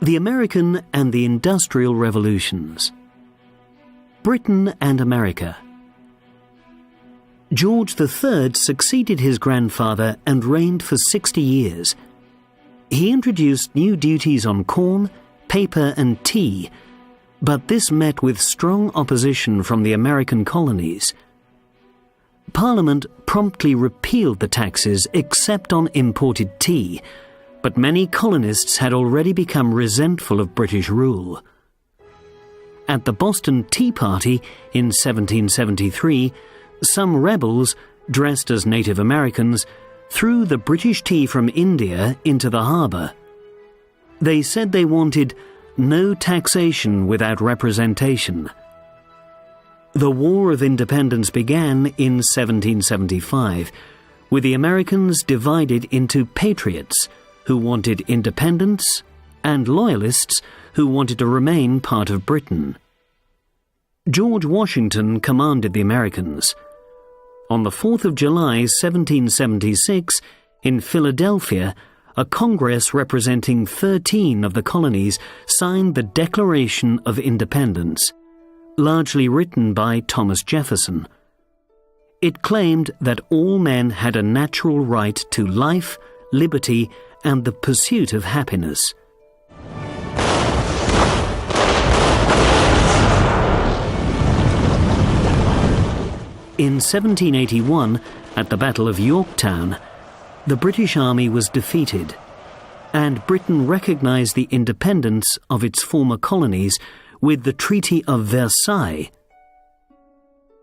The American and the Industrial Revolutions. Britain and America. George III succeeded his grandfather and reigned for 60 years. He introduced new duties on corn, paper and tea, but this met with strong opposition from the American colonies. Parliament promptly repealed the taxes except on imported tea, but many colonists had already become resentful of British rule. At the Boston Tea Party in 1773, some rebels, dressed as Native Americans, threw the British tea from India into the harbour. They said they wanted no taxation without representation. The War of Independence began in 1775, with the Americans divided into patriots, who wanted independence, and Loyalists, who wanted to remain part of Britain. George Washington commanded the Americans. On the 4th of July 1776, in Philadelphia, a Congress representing 13 of the colonies signed the Declaration of Independence, largely written by Thomas Jefferson. It claimed that all men had a natural right to life, liberty, and the pursuit of happiness. In 1781, at the Battle of Yorktown, the British army was defeated, and Britain recognized the independence of its former colonies with the Treaty of Versailles.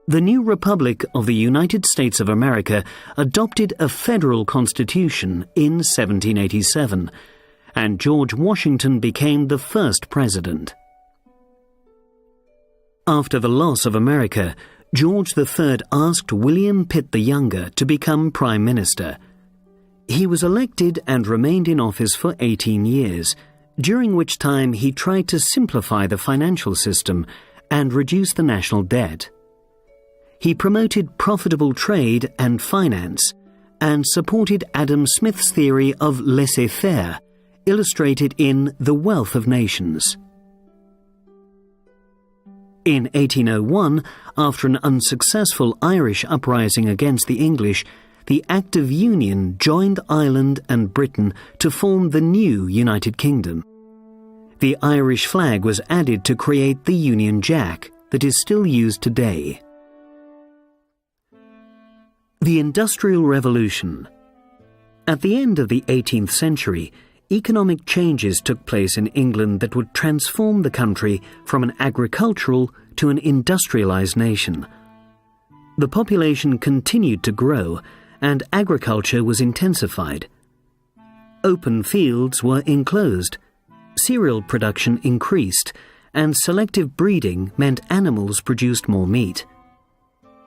The new Republic of the United States of America adopted a federal constitution in 1787, and George Washington became the first president. After the loss of America, George III asked William Pitt the Younger to become Prime Minister. He was elected and remained in office for 18 years, during which time he tried to simplify the financial system and reduce the national debt. He promoted profitable trade and finance, and supported Adam Smith's theory of laissez-faire, illustrated in The Wealth of Nations. In 1801, after an unsuccessful Irish uprising against the English, the Act of Union joined Ireland and Britain to form the new United Kingdom. The Irish flag was added to create the Union Jack that is still used today. The Industrial Revolution. At the end of the 18th century, economic changes took place in England that would transform the country from an agricultural to an industrialized nation. The population continued to grow, and agriculture was intensified. Open fields were enclosed, cereal production increased, and selective breeding meant animals produced more meat.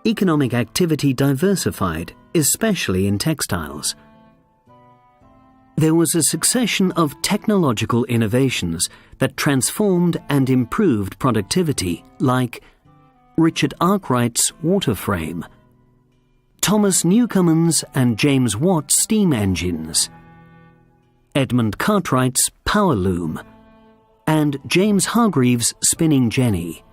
Economic activity diversified, especially in textiles. There was a succession of technological innovations that transformed and improved productivity, like Richard Arkwright's water frame, Thomas Newcomen's and James Watt's steam engines, Edmund Cartwright's power loom, and James Hargreaves' spinning jenny.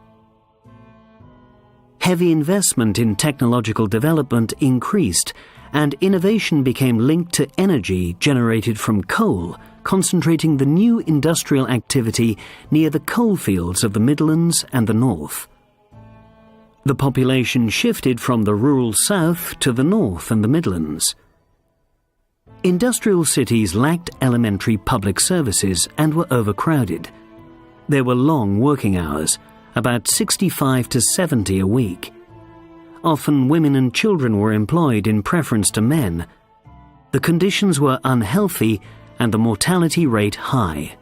Heavy investment in technological development increased, and innovation became linked to energy generated from coal, concentrating the new industrial activity near the coalfields of the Midlands and the North. The population shifted from the rural south to the north and the Midlands. Industrial cities lacked elementary public services and were overcrowded. There were long working hours, about 65 to 70 a week. Often women and children were employed in preference to men. The conditions were unhealthy and the mortality rate high.